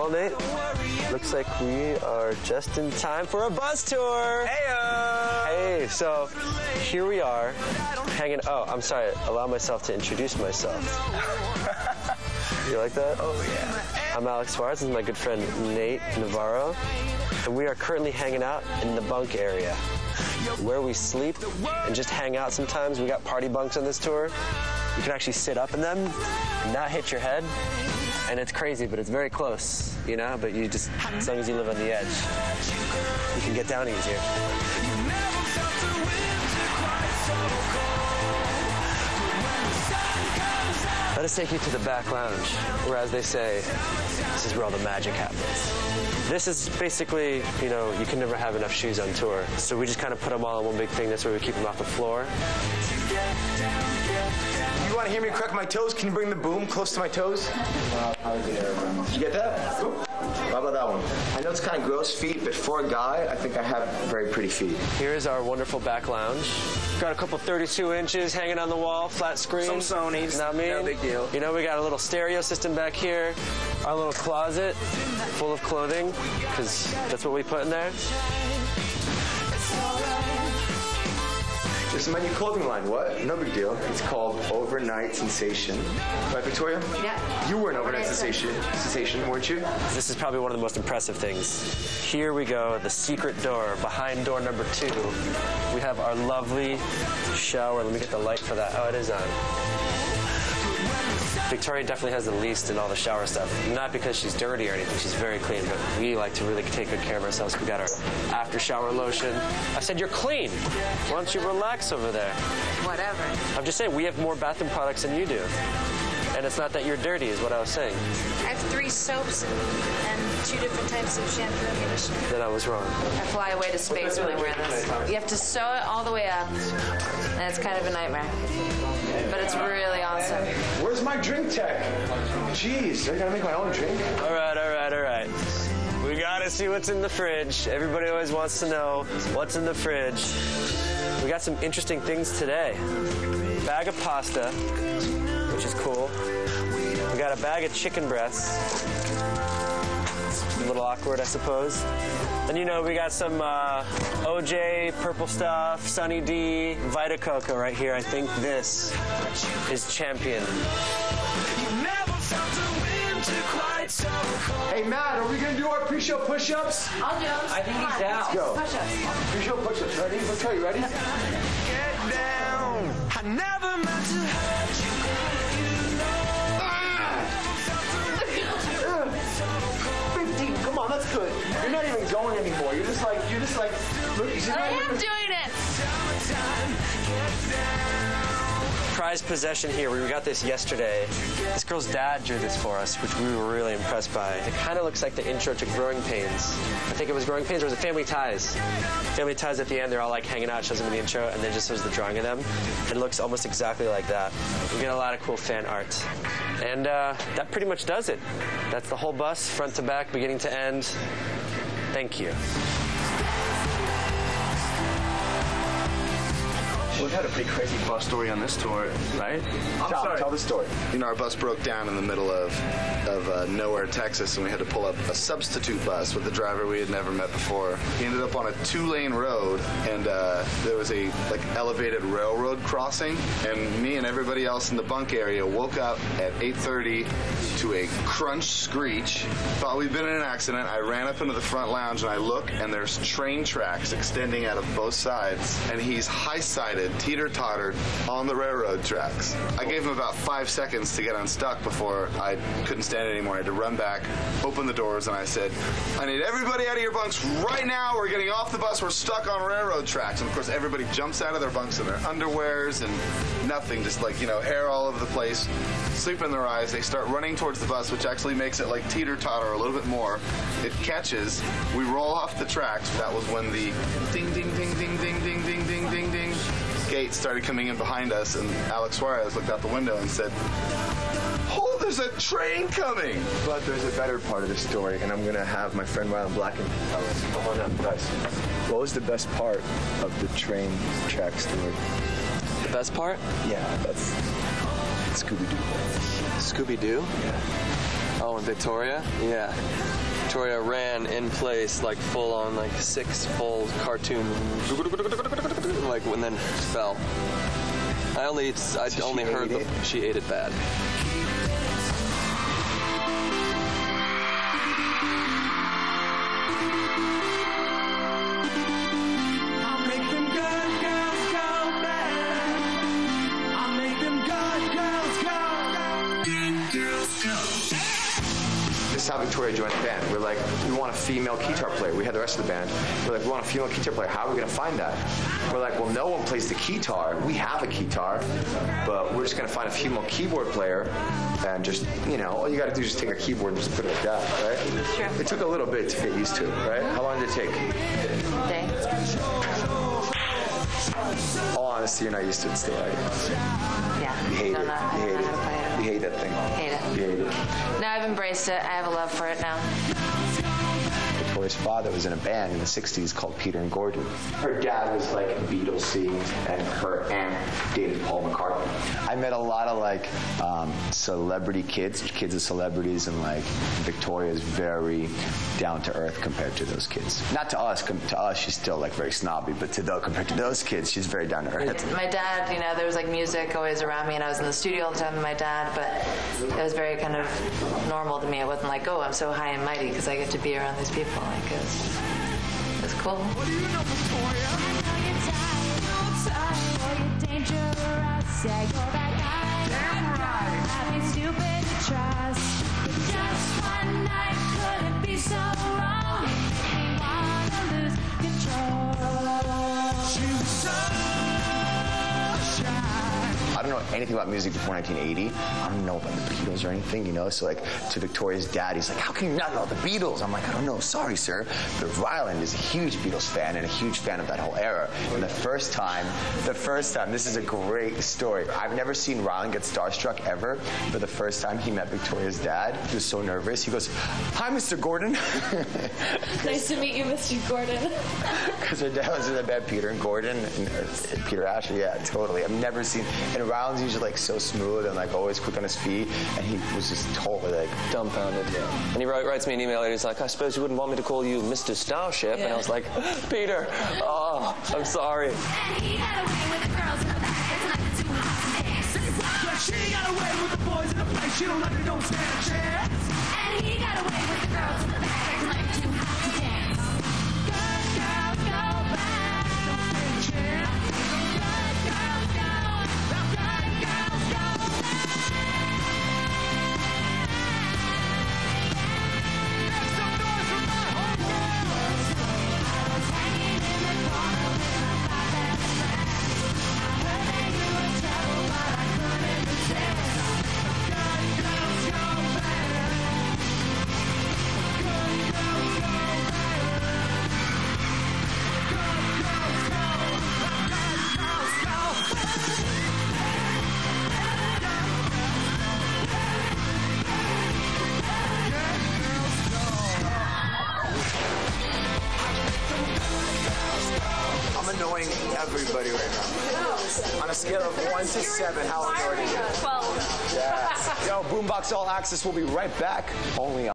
Well, Nate, looks like we are just in time for a bus tour. Heyo! Hey, so here we are, hanging. Oh, I'm sorry. Allow myself to introduce myself. You like that? Oh yeah. I'm Alex Suarez. This is my good friend Nate Navarro, and we are currently hanging out in the bunk area, where we sleep and just hang out. Sometimes we got party bunks on this tour. You can actually sit up in them and not hit your head. And it's crazy, but it's very close, you know? But you just, as long as you live on the edge, you can get down easier. Let us take you to the back lounge, where, as they say, this is where all the magic happens. This is basically, you know, you can never have enough shoes on tour. So we just kind of put them all in one big thing. That's where we keep them off the floor. You want to hear me crack my toes? Can you bring the boom close to my toes? Did you get that? Cool. How about that one? I know it's kind of gross feet, but for a guy, I think I have very pretty feet. Here's our wonderful back lounge. Got a couple 32 inches hanging on the wall, flat screen. Some Sonys. Not me. No big deal. You know, we got a little stereo system back here. Our little closet full of clothing, because that's what we put in there. This is my new clothing line. What? No big deal. It's called Overnight Sensation. Right, Victoria? Yeah. You were an overnight sensation, weren't you? This is probably one of the most impressive things. Here we go, the secret door, behind door number 2. We have our lovely shower. Let me get the light for that. Oh, it is on. Victoria definitely has the least in all the shower stuff. Not because she's dirty or anything, she's very clean, but we like to really take good care of ourselves. We got our after shower lotion. I said, you're clean. Why don't you relax over there? Whatever. I'm just saying, we have more bathroom products than you do. And it's not that you're dirty, is what I was saying. I have 3 soaps and 2 different types of shampoo and conditioner. Then I was wrong. I fly away to space when I wear this. You have to sew it all the way up, and it's kind of a nightmare. But it's really awesome. Where's my drink tech? Jeez, I gotta make my own drink. All right. We gotta see what's in the fridge. Everybody always wants to know what's in the fridge. We got some interesting things today. Bag of pasta, which is cool. We got a bag of chicken breasts. A little awkward, I suppose. And you know, we got some OJ, Purple Stuff, Sunny D, Vita Coco right here. I think this is champion. Hey, Matt, are we gonna do our pre-show push-ups? I'll do them. I think he's down. Let's go. Push-ups. Pre-show push-ups. Ready? Let's try. You ready? Get down. I never meant to hurt you. Come on, that's good. You're not even going anymore. You're just like, look, I am doing it. Prized possession here. We got this yesterday. This girl's dad drew this for us, which we were really impressed by. It kind of looks like the intro to Growing Pains. I think it was Growing Pains, or was it Family Ties? Family Ties at the end, they're all like hanging out, shows them in the intro, and then just shows the drawing of them. It looks almost exactly like that. We get a lot of cool fan art. And that pretty much does it. That's the whole bus, front to back, beginning to end. Thank you. We've had a pretty crazy bus story on this tour, right? Tell the story. You know, our bus broke down in the middle of nowhere, Texas, and we had to pull up a substitute bus with a driver we had never met before. He ended up on a 2-lane road, and there was a elevated railroad crossing, and me and everybody else in the bunk area woke up at 8:30 to a crunch screech. Thought we'd been in an accident. I ran up into the front lounge, and I look, and there's train tracks extending out of both sides, and he's high-sided, teeter-tottered on the railroad tracks. I gave him about 5 seconds to get unstuck before I couldn't stand it anymore. I had to run back, open the doors, and I said, I need everybody out of your bunks right now. We're getting off the bus. We're stuck on railroad tracks. And of course, everybody jumps out of their bunks in their underwears and nothing, just like, you know, hair all over the place, sleep in their eyes. They start running towards the bus, which actually makes it like teeter-totter a little bit more. It catches. We roll off the tracks. That was when the ding, ding, ding, ding, ding, ding, ding, ding, ding, ding gate started coming in behind us, and Alex Suarez looked out the window and said, "Oh, there's a train coming!" But there's a better part of the story, and I'm gonna have my friend Rylan Blacken tell us. Come on up, guys. What was the best part of the train track story? The best part? Yeah, that's Scooby-Doo. Scooby-Doo? Yeah. Oh, Oh, in Victoria? Yeah. Victoria ran in place, like full on, like 6 full cartoon, like, and then fell. I only heard she ate it bad. This is how Victoria joined the band. We're like, we want a female guitar player. We had the rest of the band. We're like, we want a female guitar player. How are we going to find that? We're like, well, no one plays the guitar. We have a guitar, but we're just going to find a female keyboard player and just, you know, all you got to do is just take a keyboard and just put it like that, right? Sure. It took a little bit to get used to, right? How long did it take? Day. All honesty, you're not used to it still, right? Yeah. You hate it. I don't know how to play it. You hate that thing. Hate it. You hate it. No, I've embraced it. I have a love for it now. Victoria's father was in a band in the 60s called Peter and Gordon. Her dad was like Beatlesy, and her aunt dated Paul McCartney. I met a lot of like celebrity kids of celebrities, and like Victoria's very down to earth compared to those kids. Not to us. To us, she's still like very snobby, but compared to those kids, she's very down to earth. My dad, you know, there was like music always around me, and I was in the studio all the time with my dad, but it was very kind of normal to me. It wasn't like, oh, I'm so high and mighty because I get to be around these people. Like, it was cool. What do you know, Victoria? I know you're tired, you're dangerous. Yeah, you're that guy. Damn right. I'd be stupid to trust. Just one night, could it be so wrong? You wanna lose control. She was so shy. I don't know anything about music before 1980. I don't know about the Beatles or anything, you know? So, like, to Victoria's dad, he's like, how can you not know the Beatles? I'm like, I don't know, sorry, sir. But Ryland is a huge Beatles fan and a huge fan of that whole era. And the first time, this is a great story. I've never seen Ryland get starstruck ever, but the first time he met Victoria's dad, he was so nervous. He goes, hi, Mr. Gordon. Nice to meet you, Mr. Gordon. Because her dad was in the band, Peter and Gordon, and Peter Asher, yeah, totally. I've never seen, and Ryland's usually like so smooth and like always quick on his feet, and he was just totally like Dumbfounded. Yeah. And he writes me an email later. He's like, I suppose you wouldn't want me to call you Mr. Starship. Yeah. And I was like, Peter, oh, I'm sorry. And he got away with the girls in the back. It's like too hot to dance. Yeah, she got away with the boys in the place. She don't let me don't stand a chance. And he got away with the girls in the back. It's like too hot to dance. Good girls go back. Don't stand a chance. Good girls go. Good girls go back. Make some noise for my homegirls. I was hanging in the corner with my 5 best friends. I heard that you were trouble, but I couldn't resist. Good girls go back. Good girls go back. Good girls go. Good girls go. I'm annoying everybody right now. On a scale of 1 to 7, how annoying are you? 12. Yes. Yo, Boombox All Access will be right back. Only on